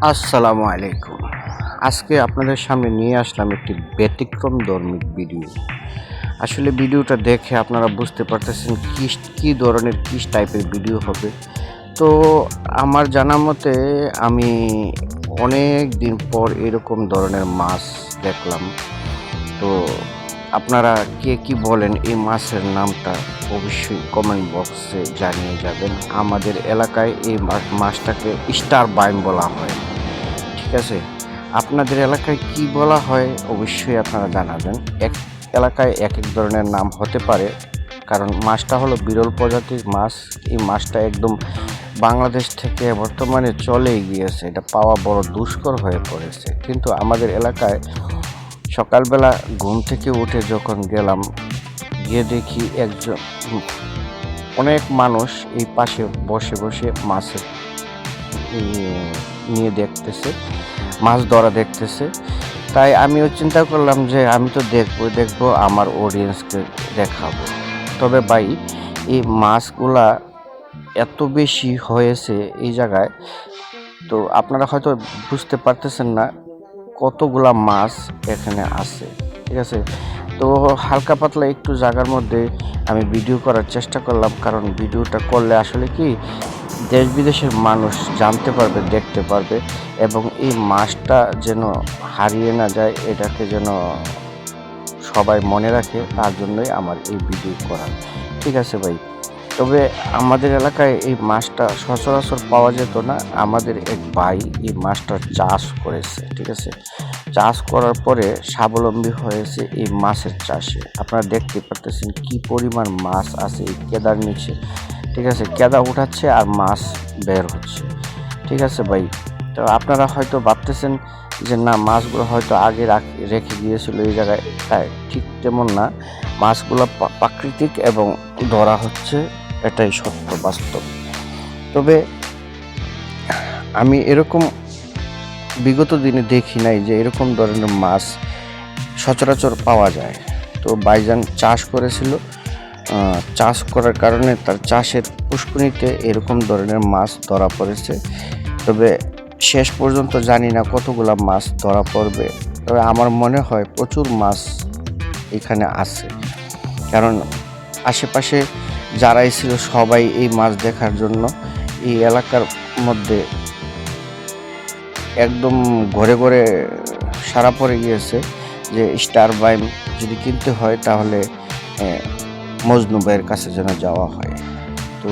আসসালামু আলাইকুম। আজকে আপনাদের সামনে নিয়ে আসলাম একটি ব্যতিক্রম ধর্মী ভিডিও। আসলে ভিডিওটা দেখে আপনারা বুঝতে পারতেছেন কি ধরনের কি টাইপের ভিডিও হবে। তো আমার জানা মতে আমি অনেক দিন পর এরকম ধরনের মাছ দেখলাম। তো আপনারা কে কি বলেন এই মাছের নামটা অবশ্যই কমেন্ট বক্সে জানিয়ে যাবেন। আমাদের এলাকায় এই মাছটাকে স্টার বাইম বলা হয়। ঠিক আছে, আপনাদের এলাকায় কি বলা হয় অবশ্যই আপনারা জানাবেন। এক এলাকায় এক এক ধরনের নাম হতে পারে, কারণ মাছটা হলো বিরল প্রজাতির মাছ। এই মাছটা একদম বাংলাদেশ থেকে বর্তমানে চলেই গিয়েছে, এটা পাওয়া বড় দুষ্কর হয়ে পড়েছে। কিন্তু আমাদের এলাকায় সকালবেলা ঘুম থেকে উঠে যখন গেলাম, গিয়ে দেখি অনেক মানুষ এই পাশে বসে বসে মাছের নিয়ে দেখতেছে, মাছ ধরা দেখতেছে। তাই আমিও চিন্তা করলাম যে আমি তো দেখবো আমার অডিয়েন্সকে দেখাবো। তবে ভাই, এই মাছগুলা এত বেশি হয়েছে এই জায়গায়, তো আপনারা হয়তো বুঝতে পারতেছেন না কতগুলা মাছ এখানে আছে। ঠিক আছে, তো হালকা পাতলা একটু জায়গার মধ্যে আমি ভিডিও করার চেষ্টা করলাম, কারণ ভিডিওটা করলে আসলে কি দেশ বিদেশের মানুষ জানতে পারবে, দেখতে পারবে, এবং এই মাছটা যেন হারিয়ে না যায়, এটাকে যেন সবাই মনে রাখে, তার জন্যই আমার এই ভিডিও করা। ঠিক আছে ভাই, তবে আমাদের এলাকায় এই মাছটা সচরাচর পাওয়া যেত না। আমাদের এক ভাই এই মাছটার চাষ করেছে। ঠিক আছে, চাষ করার পরে স্বাবলম্বী হয়েছে এই মাছের চাষে। আপনারা দেখতে পারতেছেন কি পরিমাণ মাছ আছে এই কেদার নিচে। ঠিক আছে, কেদা উঠাচ্ছে আর মাছ বের হচ্ছে। ঠিক আছে ভাই, তো আপনারা হয়তো ভাবতেছেন যে না, মাছগুলো হয়তো আগে রেখে গিয়েছিল এই জায়গায়, তাই ঠিক তেমন না। মাছগুলো প্রাকৃতিক এবং ধরা হচ্ছে, এটাই সত্য, বাস্তব। তবে আমি এরকম বিগত দিনে দেখি নাই যে এরকম ধরনের মাছ সচরাচর পাওয়া যায়। তো ভাইজান চাষ করেছিল, চাষ করার কারণে তার চাষের পুষ্কুনিতে এরকম ধরনের মাছ ধরা পড়েছে। তবে শেষ পর্যন্ত জানি না কতগুলা মাছ ধরা পড়বে, তবে আমার মনে হয় প্রচুর মাছ এখানে আছে, কারণ আশেপাশে যারাই ছিল সবাই এই মাছ দেখার জন্য এই এলাকার মধ্যে একদম ঘরে ঘরে সারা পড়ে গিয়েছে যে স্টার বাইম যদি কিনতে হয় তাহলে মজনু ভাইয়ের কাছে যেন যাওয়া হয়। তো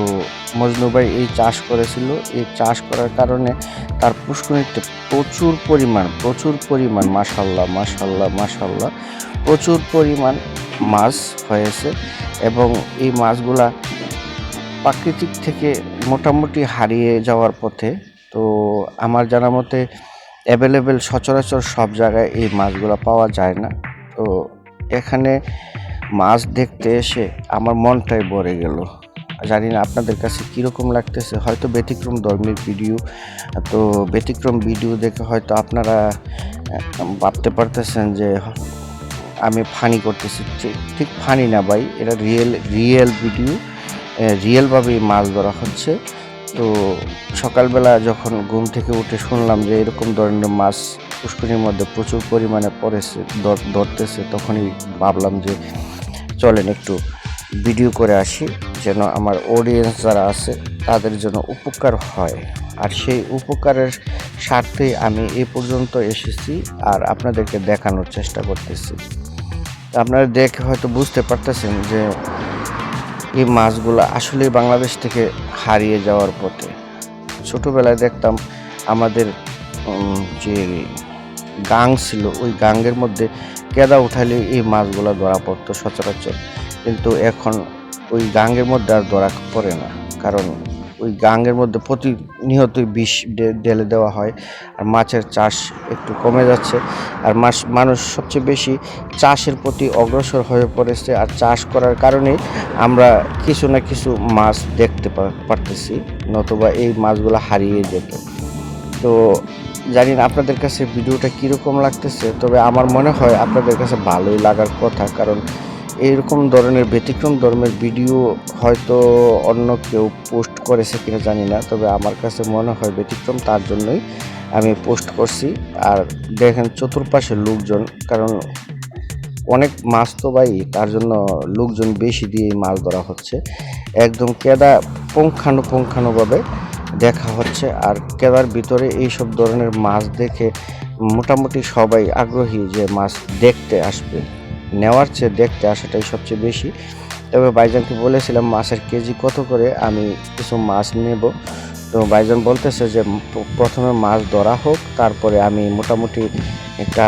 মজনু ভাই এই চাষ করেছিল, এই চাষ করার কারণে তার পুষ্করিণীতে প্রচুর পরিমাণ মাশাল্লাহ মাশাল্লাহ মাশাল্লাহ প্রচুর পরিমাণ মাছ হয়েছে, এবং এই মাছগুলা প্রাকৃতিক থেকে মোটামুটি হারিয়ে যাওয়ার পথে। তো আমার জানা মতে অ্যাভেলেবেল সচরাচর সব জায়গায় এই মাছগুলো পাওয়া যায় না। তো এখানে মাছ দেখতে এসে আমার মনটাই ভরে গেল। জানি না আপনাদের কাছে কীরকম লাগতেছে, হয়তো ব্যতিক্রম ধর্মের ভিডিও, তো ব্যতিক্রম ভিডিও দেখে হয়তো আপনারা ভাবতে পারতেছেন যে আমি ফানি করতেছি। ঠিক ফানি না ভাই, এটা রিয়েল ভিডিও, রিয়েলভাবে মাছ ধরা হচ্ছে। তো সকালবেলা যখন ঘুম থেকে উঠে শুনলাম যে এরকম ধরনের মাছ পুষ্করিণীর মধ্যে প্রচুর পরিমাণে পড়েছে, ধরতেছে, তখনই ভাবলাম যে চলেন একটু ভিডিও করে আসি, যেন আমার অডিয়েন্স যারা আছে তাদের জন্য উপকার হয়। আর সেই উপকারের স্বার্থেই আমি এ পর্যন্ত এসেছি আর আপনাদেরকে দেখানোর চেষ্টা করতেছি। আপনারা দেখে হয়তো বুঝতে পারতেছেন যে এই মাছগুলো আসলেই বাংলাদেশ থেকে হারিয়ে যাওয়ার পথে। ছোটোবেলায় দেখতাম আমাদের যে গাং ছিল, ওই গাঙ্গের মধ্যে কেদা উঠালে এই মাছগুলো ধরা পড়তো সচরাচর, কিন্তু এখন ওই গাঙ্গের মধ্যে আর ধরা পড়ে না, কারণ ওই গাঙ্গের মধ্যে প্রতিনিয়তই বিষ ঢেলে দেওয়া হয়, আর মাছের চাষ একটু কমে যাচ্ছে। আর মানুষ সবচেয়ে বেশি চাষের প্রতি অগ্রসর হয়ে পড়েছে, আর চাষ করার কারণে আমরা কিছু না কিছু মাছ দেখতে পারতেছি, নতুবা এই মাছগুলো হারিয়ে যেত। তো জানি না আপনাদের কাছে ভিডিওটা কীরকম লাগতেছে, তবে আমার মনে হয় আপনাদের কাছে ভালোই লাগার কথা, কারণ এইরকম ধরনের ব্যতিক্রম ধর্মের ভিডিও হয়তো অন্য কেউ পোস্ট করেছে কিনা জানি না, তবে আমার কাছে মনে হয় ব্যতিক্রম, তার জন্যই আমি পোস্ট করছি। আর দেখেন চতুর্পাশে লোকজন, কারণ অনেক মাছ তো ভাই, তার জন্য লোকজন বেশি দিয়ে মাছ ধরা হচ্ছে। একদম কেদা পুঙ্খানুপুঙ্খানুভাবে দেখা হচ্ছে। আর কেদার ভিতরে এইসব ধরনের মাছ দেখে মোটামুটি সবাই আগ্রহী যে মাছ দেখতে আসবে, নেওয়ার চেয়ে দেখতে আসাটাই সবচেয়ে বেশি। তবে ভাইজানকে বলেছিলাম মাছের কেজি কত করে, আমি কিছু মাছ নেব। তো ভাইজান বলতেছে যে প্রথমে মাছ ধরা হোক, তারপরে আমি মোটামুটি একটা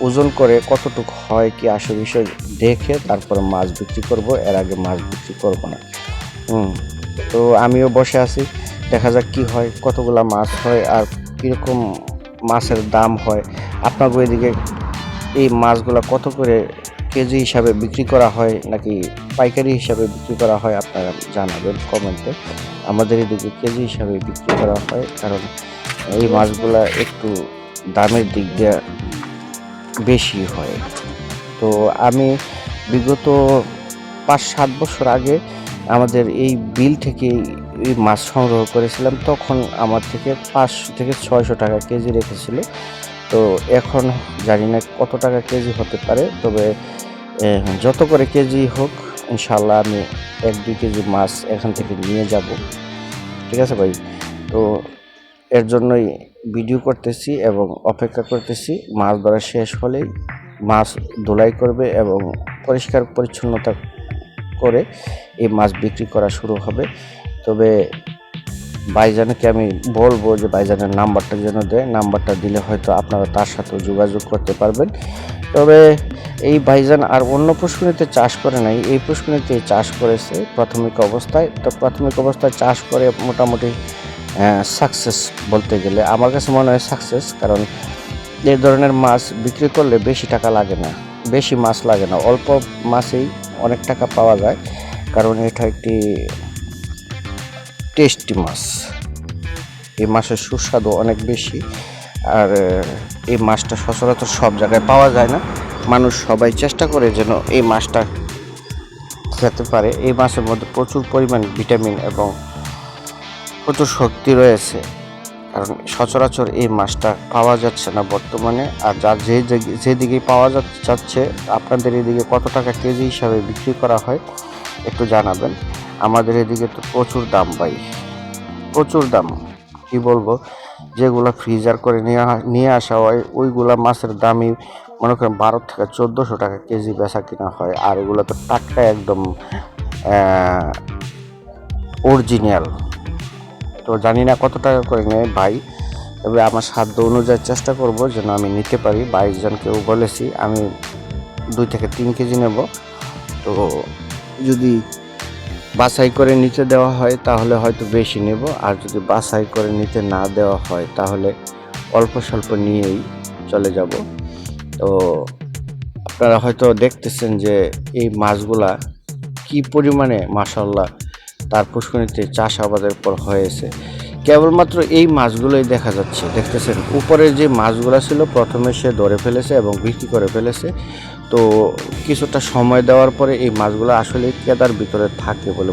ওজন করে কতটুকু হয় কি আসে বিষয় দেখে তারপরে মাছ বিক্রি করব, এর আগে মাছ বিক্রি করব না। তো আমিও বসে আছি, দেখা যাক কি হয়, কতগুলা মাছ হয় আর কীরকম মাছের দাম হয়। আপনাদের এদিকে এই মাছগুলা কত করে কেজি হিসাবে বিক্রি করা হয় নাকি পাইকারি হিসাবে বিক্রি করা হয়, আপনারা জানাবেন কমেন্টে। আমাদের এদিকে কেজি হিসাবে বিক্রি করা হয়, কারণ এই মাছগুলা একটু দামের দিক দিয়ে বেশি হয়। তো আমি বিগত 5-7 বছর আগে আমাদের এই বিল থেকে এই মাছ সংগ্রহ করেছিলাম, তখন আমার থেকে 500 থেকে 600 টাকা কেজি রেখেছিল। তো এখন জানি না কত টাকা কেজি হতে পারে, তবে যত করে কেজি হোক ইনশাল্লাহ আমি 1-2 কেজি মাছ এখান থেকে নিয়ে যাব। ঠিক আছে ভাই? তো এর জন্যই ভিডিও করতেছি এবং অপেক্ষা করতেছি মাছ ধরা শেষ হলেই মাছ ধুলাই করবে এবং পরিষ্কার পরিচ্ছন্নতা করে এই মাছ বিক্রি করা শুরু হবে। তবে ভাইজানকে আমি বলবো যে ভাইজানের নাম্বারটা যেন দেয়, নাম্বারটা দিলে হয়তো আপনারা তার সাথেও যোগাযোগ করতে পারবেন। তবে এই ভাইজান আর অন্য পুষ্করিণীতে চাষ করে নাই, এই পুষ্করিণীতে চাষ করেছে প্রাথমিক অবস্থায়। তো প্রাথমিক অবস্থায় চাষ করে মোটামুটি সাকসেস বলতে গেলে আমার কাছে মনে হয় সাকসেস, কারণ এই ধরনের মাছ বিক্রি করলে বেশি টাকা লাগে না, বেশি মাছ লাগে না, অল্প মাছেই অনেক টাকা পাওয়া যায়, কারণ এটা একটি টেস্টি মাছ। এই মাছের সুস্বাদু অনেক বেশি। আর এই মাছটা সচরাচর সব জায়গায় পাওয়া যায় না, মানুষ সবাই চেষ্টা করে যেন এই মাছটা খেতে পারে। এই মাছের মধ্যে প্রচুর পরিমাণ ভিটামিন এবং প্রচুর শক্তি রয়েছে, কারণ সচরাচর এই মাছটা পাওয়া যাচ্ছে না বর্তমানে। আর যার যেদিকেই পাওয়া যাচ্ছে, আপনাদের এদিকে কত টাকা কেজি হিসাবে বিক্রি করা হয় একটু জানাবেন। আমাদের এদিকে তো প্রচুর দাম ভাই, প্রচুর দাম। কি বলবো, যেগুলো ফ্রিজার করে নিয়ে আসা হয় ওইগুলা মাছের দামই মনে করেন 12 থেকে 1400 টাকা কেজি বেচা কিনা হয়। আর ওগুলো তো টাটকা একদম অরিজিনাল। তো জানি না কত টাকা করে নেয় ভাই, তবে আমার সাধ্য অনুযায়ী চেষ্টা করব যেন আমি নিতে পারি। 22 জনকেও বলেছি আমি 2 থেকে 3 কেজি নেব। তো যদি বাছাই করে নিতে দেওয়া হয় তাহলে হয়তো বেশি নেব, আর যদি বাছাই করে নিতে না দেওয়া হয় তাহলে অল্প স্বল্প নিয়েই চলে যাব। তো আপনারা হয়তো দেখতেছেন যে এই মাছগুলা কি পরিমাণে মাশাআল্লাহ তার পুষ্করিণীতে চাষাবাদের পর হয়েছে। কেবলমাত্র এই মাছগুলোই দেখা যাচ্ছে, দেখতেছেন উপরে যে মাছগুলো ছিল প্রথমে সে ধরে ফেলেছে এবং বিক্রি করে ফেলেছে। তো কিছুটা সময় দেওয়ার পরে এই মাছগুলো আসলে কেদার ভিতরে থাকে বলে